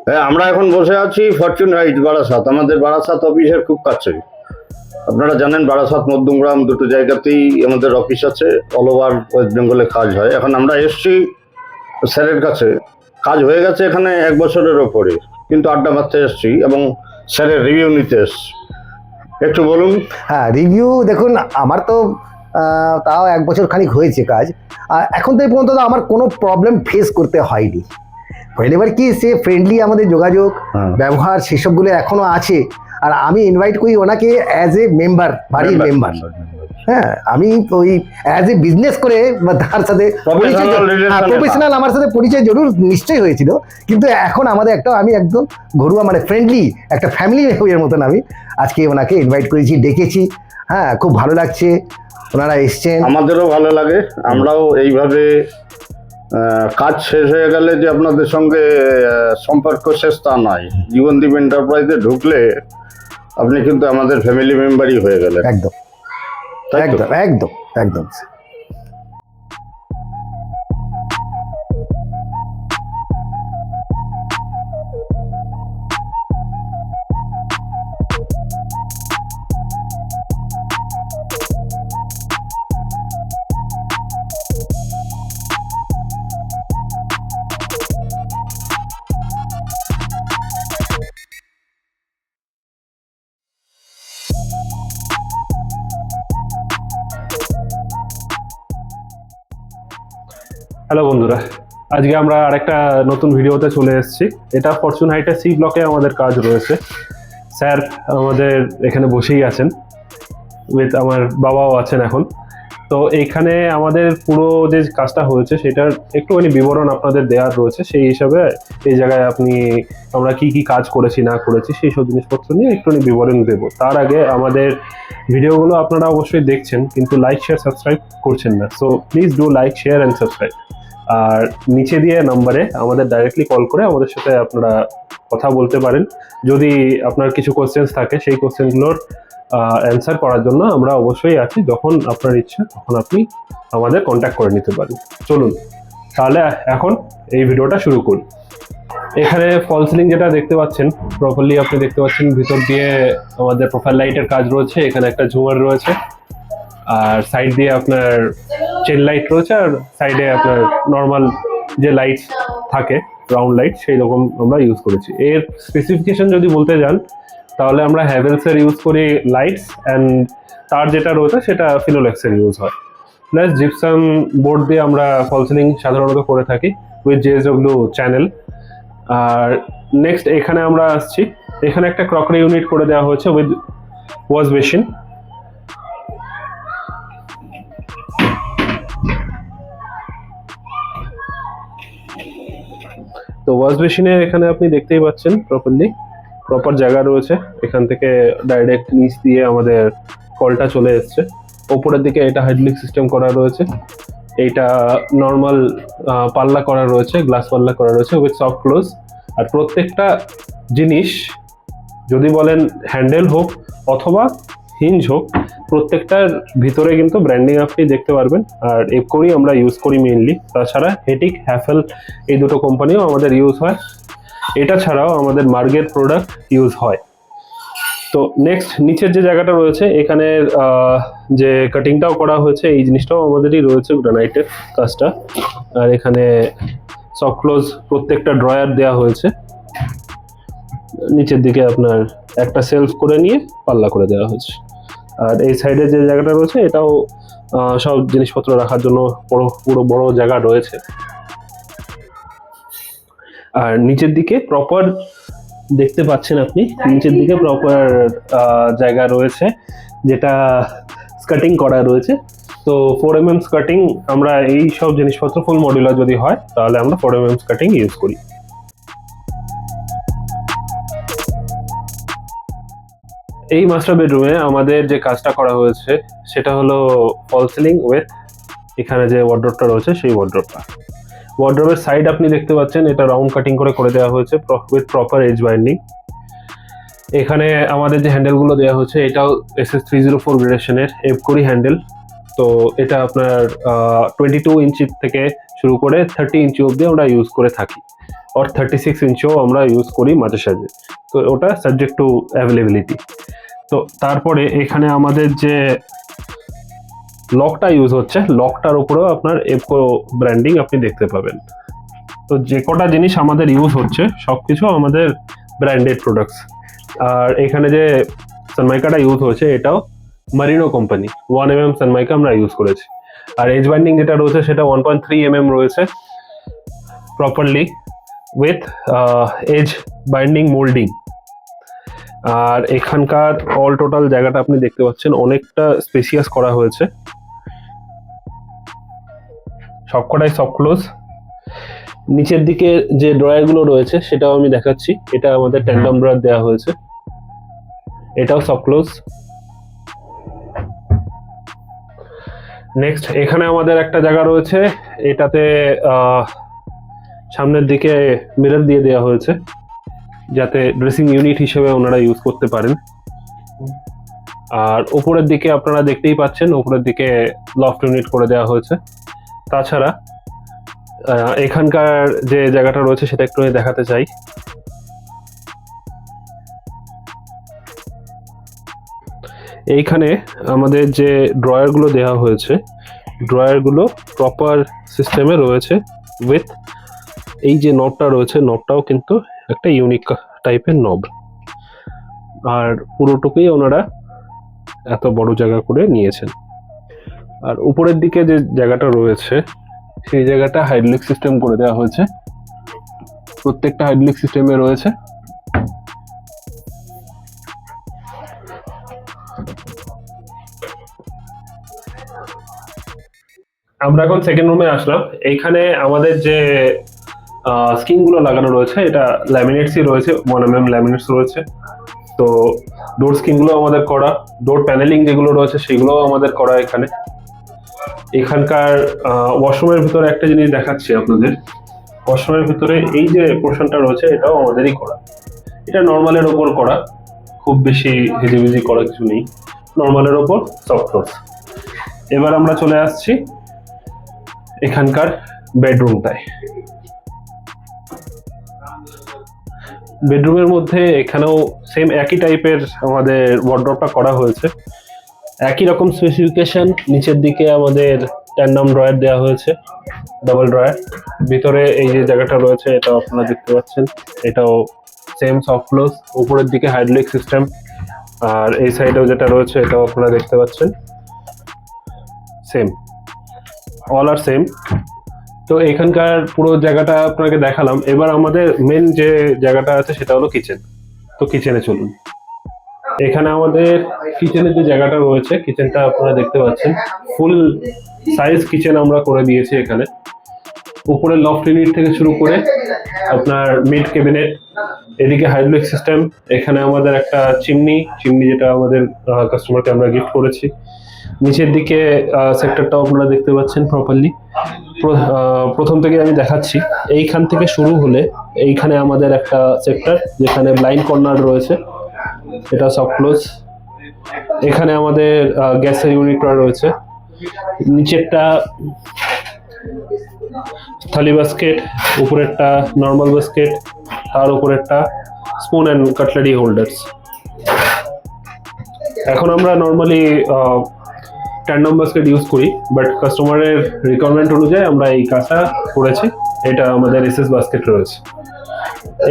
হ্যাঁ, আমরা এখন বসে আছি ফরচুন হাইট বারাসাত। আমাদের বারাসাত অফিসের খুব কাছে। আপনারা জানেন বারাসাত মধ্যমগ্রাম দুটো জায়গাতেই আমাদের অফিস আছে। অল ওভার ওয়েস্ট বেঙ্গলে কাজ হয়। এখন আমরা এসছি স্যারের কাছে। কাজ হয়ে গেছে এখানে 1 বছরের ওপরে, কিন্তু আড্ডা মারতে এসছি এবং স্যারের রিভিউ নিতে এসছি। একটু বলুন। হ্যাঁ, রিভিউ দেখুন, আমার তো তাও 1 বছর খানিক হয়েছে কাজ। আর এখন তো এই পর্যন্ত আমার কোনো প্রবলেম ফেস করতে হয়নি। হইলে এবার কি, সে ফ্রেন্ডলি আমাদের যোগাযোগ ব্যবহার সেসবগুলো এখনো আছে। আর আমি ইনভাইট করি ওনাকে অ্যাজ এ মেম্বার, বাড়ির মেম্বার। হ্যাঁ, আমি ওই অ্যাজ এ বিজনেস করে বা তার সাথে প্রফেশনাল আমার সাথে পরিচয় জরুর নিশ্চয়ই হয়েছিল, কিন্তু এখন আমাদের আমি একদম ঘরোয়া মানে ফ্রেন্ডলি একটা ফ্যামিলি এর মতন আমি আজকে ওনাকে ইনভাইট করেছি, ডেকেছি। হ্যাঁ, খুব ভালো লাগছে ওনারা এসছেন। আমাদেরও ভালো লাগে। আমরাও এইভাবে কাজ শেষ হয়ে গেলে যে আপনাদের সঙ্গে সম্পর্ক শেষ তা নয়। জীবনদীপ এন্টারপ্রাইজে ঢুকলে আপনি কিন্তু আমাদের ফ্যামিলি মেম্বারই হয়ে গেলেন। একদম একদম একদম একদম। হ্যালো বন্ধুরা, আজকে আমরা আরেকটা নতুন ভিডিওতে চলে এসেছি। এটা ফরচুন হাইটের সি ব্লকে আমাদের কাজ রয়েছে। স্যার আমাদের এখানে বসেই আছেন, উইথ আমার বাবাও আছেন এখন। তো এইখানে আমাদের পুরো যে কাজটা হয়েছে সেটার একটুখানি বিবরণ আপনাদের দেওয়ার রয়েছে। সেই হিসাবে এই জায়গায় আমরা কি কি কাজ করেছি না করেছি সেই সব জিনিসপত্র নিয়ে একটুখানি বিবরণ দেবো। তার আগে আমাদের ভিডিওগুলো আপনারা অবশ্যই দেখছেন, কিন্তু লাইক শেয়ার সাবস্ক্রাইব করছেন না। So please do like share and subscribe. আর নিচে দিয়ে নাম্বারে আমাদের ডাইরেক্টলি কল করে আমাদের সাথে আপনারা কথা বলতে পারেন। যদি আপনার কিছু কোশ্চেন্স থাকে সেই কোশ্চেনগুলোর অ্যান্সার করার জন্য আমরা অবশ্যই আছি। যখন আপনার ইচ্ছা তখন আপনি আমাদের কন্ট্যাক্ট করে নিতে পারেন। চলুন তাহলে এখন এই ভিডিওটা শুরু করুন। এখানে ফল সিলিং যেটা দেখতে পাচ্ছেন প্রপারলি আপনি দেখতে পাচ্ছেন, ভিতর দিয়ে আমাদের প্রোফাইল লাইটের কাজ রয়েছে। এখানে একটা ঝুমার রয়েছে, আর সাইড দিয়ে আপনার চেন লাইট রয়েছে, আর সাইডে আপনার নর্মাল যে লাইটস থাকে রাউন্ড লাইট সেই রকম আমরা ইউজ করেছি। এর স্পেসিফিকেশন যদি বলতে যান তাহলে আমরা হ্যাভেলসের ইউজ করি লাইটস, অ্যান্ড তার যেটা রয়েছে সেটা ফিনোলেক্সের ইউজ হয়। প্লাস জিপসাম বোর্ড দিয়ে আমরা ফল সিলিং সাধারণত করে থাকি উইথ জেএসডব্লিউ চ্যানেল। আর নেক্সট এখানে আমরা আসছি, এখানে একটা ক্রকারি ইউনিট করে দেওয়া হয়েছে উইথ ওয়াশ বেসিন। তো ওয়াশ বেসিনের এখানে আপনি দেখতেই পাচ্ছেন প্রপার জায়গা রয়েছে। এখান থেকে ডাইরেক্ট নিচ দিয়ে আমাদের কলটা চলে এসছে। ওপরের দিকে এটা হাইড্রোলিক সিস্টেম করা রয়েছে, এইটা নর্মাল পাল্লা করা রয়েছে, গ্লাস পাল্লা করা রয়েছে উইথ সফট ক্লোজ। আর প্রত্যেকটা জিনিস যদি বলেন হ্যান্ডেল হোক অথবা হিঞ্জ হোক, প্রত্যেকটার ভিতরে কিন্তু ব্র্যান্ডিং আপনি দেখতে পারবেন। আর এপকোরই আমরা ইউজ করি মেইনলি। তাছাড়া হেটিক, হ্যাফেল এই দুটো কোম্পানিও আমাদের ইউজ হয়। এটা ছাড়াও আমাদের মার্গের প্রোডাক্ট ইউজ হয়। তো নেক্সট নিচের যে জায়গাটা রয়েছে এখানে যে কাটিংটাও করা হয়েছে, এই জিনিসটাও আমাদেরই রয়েছে, গ্রানাইটের কাজটা। আর এখানে সফট ক্লোজ প্রত্যেকটা ড্রয়ার দেওয়া হয়েছে। নিচের দিকে আপনার একটা সেলফ করে নিয়ে পাল্লা করে দেওয়া হয়েছে। আর এই সাইডে যে জায়গাটা রয়েছে এটাও সব জিনিসপত্র রাখার জন্য পুরো বড় জায়গা রয়েছে। আর নিচের দিকে প্রপার দেখতে পাচ্ছেন আপনি, নিচের দিকে প্রপার জায়গা রয়েছে যেটা স্কার্টিং করা রয়েছে। তো 4mm স্কার্টিং আমরা এই সব জিনিসপত্র ফুল মডিউলার যদি হয় তাহলে আমরা 4mm স্কার্টিং ইউজ করি। এই মাস্টার বেডরুমে আমাদের যে কাজটা করা হয়েছে সেটা হলো ফল সিলিং উইথ এখানে যে ওয়ার্ড্রপটা রয়েছে সেই ওয়ার্ড্রপটা। ওয়ার্ড্রপের সাইড আপনি দেখতে পাচ্ছেন এটা রাউন্ড কাটিং করে দেওয়া হয়েছে উইথ প্রপার এজ বাইন্ডিং। এখানে আমাদের যে হ্যান্ডেলগুলো দেওয়া হয়েছে এটাও SS304 গ্রেডেশনের এপকোরি হ্যান্ডেল। তো এটা আপনার 22 ইঞ্চি থেকে শুরু করে 30 ইঞ্চি অবধি আমরা ইউজ করে থাকি। আর 36 ইঞ্চও আমরা ইউজ করি মাঝে সাঝে, তো ওটা সাবজেক্ট টু অ্যাভেলেবিলিটি। তো তারপরে এখানে আমাদের যে লকটা ইউজ হচ্ছে, লকটার উপরেও আপনার এপকো ব্র্যান্ডিং আপনি দেখতে পাবেন। তো যে কটা জিনিস আমাদের ইউজ হচ্ছে সবকিছু আমাদের ব্র্যান্ডেড প্রোডাক্টস। আর এখানে যে সানমাইকাটা ইউজ হচ্ছে এটাও মারিনো কোম্পানি 1mm সানমাইকা আমরা ইউজ করেছি। আর এজ বাইন্ডিং যেটা রয়েছে সেটা 1.3mm রয়েছে properly with edge binding moulding. আর এখানকার অল টোটাল জায়গাটা আপনি দেখতে পাচ্ছেন অনেকটা স্পেসিয়াস করা হয়েছে, সবকটাই সফট ক্লোজ। নিচের দিকে যে ড্রয়ারগুলো রয়েছে সেটাও আমি দেখাচ্ছি, এটা আমাদের ট্যান্ডাম ড্রয়ার দেওয়া হয়েছে, এটাও সফট ক্লোজ। নেক্সট এখানে আমাদের একটা জায়গা রয়েছে, এটাতে সামনের দিকে মিরর দিয়ে দেওয়া হয়েছে যাতে ড্রেসিং ইউনিট হিসেবে ওনারা ইউজ করতে পারেন। আর উপরের দিকে আপনারা দেখতেই পাচ্ছেন উপরের দিকে লফট ইউনিট করে দেওয়া হয়েছে। তাছাড়া এখানকার যে জায়গাটা রয়েছে সেটা একটু আমি দেখাতে চাই। এইখানে আমাদের যে ড্রয়ারগুলো দেওয়া হয়েছে, ড্রয়ারগুলো প্রপার সিস্টেমে রয়েছে উইথ এই যে নবটা রয়েছে, নবটাও কিন্তু একটা ইউনিক টাইপের নব। আর পুরোটুকুই ওনারা এত বড় জায়গা করে নিয়েছেন। আর উপরের দিকে যে জায়গাটা রয়েছে সেই জায়গাটা হাইড্রোলিক সিস্টেম করে দেওয়া হয়েছে, প্রত্যেকটা হাইড্রোলিক সিস্টেমে রয়েছে। আমরা এখন সেকেন্ড রুমে আসলাম। এইখানে আমাদের যে স্কিন গুলো লাগানো রয়েছে এটা ল্যামিনেটসই রয়েছে, 1mm ল্যামিনেটস রয়েছে। তো ডোর স্কিন গুলো আমাদের করা, ডোর প্যানেলিং যেগুলো রয়েছে সেগুলোও আমাদের করা। এখানকার ওয়াশরুমের ভিতরে একটা জিনিস দেখাচ্ছি আপনাদের। ওয়াশরুমের ভিতরে এই যে পোর্শনটা রয়েছে এটাও আমাদেরই করা, এটা নর্মালের ওপর করা, খুব বেশি হেজিবিজি করা কিছু নেই, নর্মালের ওপর সফট ক্লোজ। এবার আমরা চলে আসছি এখানকার বেডরুমটায়। বেডরুমের মধ্যে এখানেও সেম একই টাইপের আমাদের ওয়ার্ড্রপটা করা হয়েছে, একই রকম স্পেসিফিকেশন। নিচের দিকে আমাদের ট্যান্ডাম ড্রয়ার দেওয়া হয়েছে, ডাবল ড্রয়ার। ভিতরে এই যে জায়গাটা রয়েছে এটাও আপনারা দেখতে পাচ্ছেন, এটাও সেম সফট ক্লোজ। উপরের দিকে হাইড্রোলিক সিস্টেম, আর এই সাইডেও যেটা রয়েছে এটাও আপনারা দেখতে পাচ্ছেন সেম, অল আর সেম। তো এখানকার পুরো জায়গাটা আপনাকে দেখালাম। এবার আমাদের মেন যে জায়গাটা আছে সেটা হলো কিচেন। তো কিচেনে চলুন। এখানে আমাদের কিচেনের যে জায়গাটা রয়েছে, কিচেনটা আপনারা দেখতে পাচ্ছেন ফুল সাইজ কিচেন আমরা করে দিয়েছি। এখানে উপরে লফট ইউনিট থেকে শুরু করে আপনার মিড ক্যাবিনেট, এদিকে হাইড্রোলিক সিস্টেম। এখানে আমাদের একটা চিমনি যেটা আমাদের কাস্টমারকে আমরা গিফট করেছি। নিচের দিকে সেক্টরটাও আপনারা দেখতে পাচ্ছেন প্রপারলি। প্রথম থেকে আমি দেখাচ্ছি, এইখান থেকে শুরু হলে এইখানে আমাদের একটা সেক্টর যেখানে ব্লাইন্ড কর্নার রয়েছে, এটা সফট ক্লোজ। এখানে আমাদের গ্যাসের ইউনিটটা রয়েছে। নিচেরটা থালি বাস্কেট, উপরেরটা নর্মাল বাস্কেট, তার উপরেরটা স্পুন অ্যান্ড কাটলারি হোল্ডার্স। এখন আমরা নর্মালি ট্যান্ডাম বাস্কেট ইউজ করি, বাট কাস্টমারের রিকোয়ারমেন্ট অনুযায়ী আমরা এই কাজটা করেছি। এটা আমাদের এসএস বাস্কেট রয়েছে।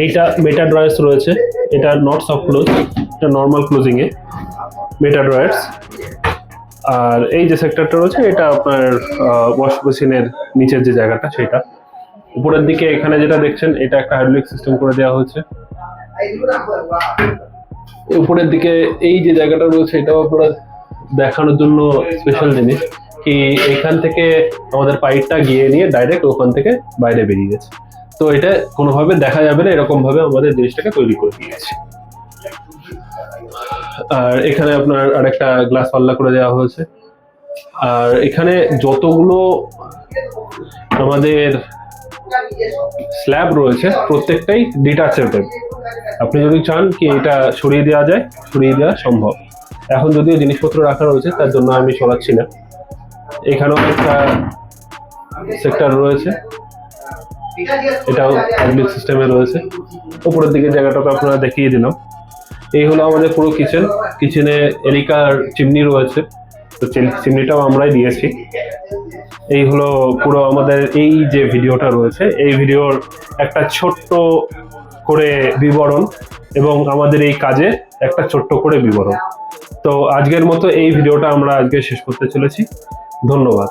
এইটা মেটা ড্রয়ার্স রয়েছে, এটা নট সফট ক্লোজ, এটা নর্মাল ক্লোজিং এ মেটা ড্রয়ার্স। আর এই যে সেক্টরটা রয়েছে এটা আপনার ওয়াশ বেসিনের নিচের যে জায়গাটা সেটা। উপরের দিকে এখানে যেটা দেখছেন এটা একটা হাইড্রোলিক সিস্টেম করে দেওয়া হয়েছে। উপরের দিকে এই যে জায়গাটা রয়েছে এটাও আপনারা দেখানোর জন্য স্পেশাল জিনিস কি এখান থেকে আমাদের পাইপটা গিয়ে নিয়ে ডাইরেক্ট ওখান থেকে বাইরে বেরিয়ে গেছে। তো এটা কোনোভাবে দেখা যাবে না, এরকম ভাবে আমাদের জিনিসটাকে তৈরি করে দিয়েছে। আর এখানে আপনার আরেকটা গ্লাস পাল্লা করে দেওয়া হয়েছে। আর এখানে যতগুলো আমাদের স্ল্যাব রয়েছে প্রত্যেকটাই ডিটাচেবল। আপনি যদি চান কি এটা সরিয়ে দেওয়া যায়, সরিয়ে দেওয়া সম্ভব। এখন যদিও জিনিসপত্র রাখা রয়েছে তার জন্য আমি সরাচ্ছি না। এখানেও একটা সেক্টর রয়েছে, এটাও পাবলিক সিস্টেমে রয়েছে। উপরের দিকে জায়গাটা তো আপনারা দেখিয়ে দিলাম। এই হলো আমাদের পুরো কিচেনে এলিকার চিমনি রয়েছে, তো চিমনিটাও আমরাই দিয়েছি। এই হলো পুরো আমাদের এই যে ভিডিওটা রয়েছে, এই ভিডিওর একটা ছোট্ট করে বিবরণ এবং আমাদের এই কাজে একটা ছোট্ট করে বিবরণ। তো আজকের মতো এই ভিডিওটা আমরা আজকে শেষ করতে চলেছি। ধন্যবাদ।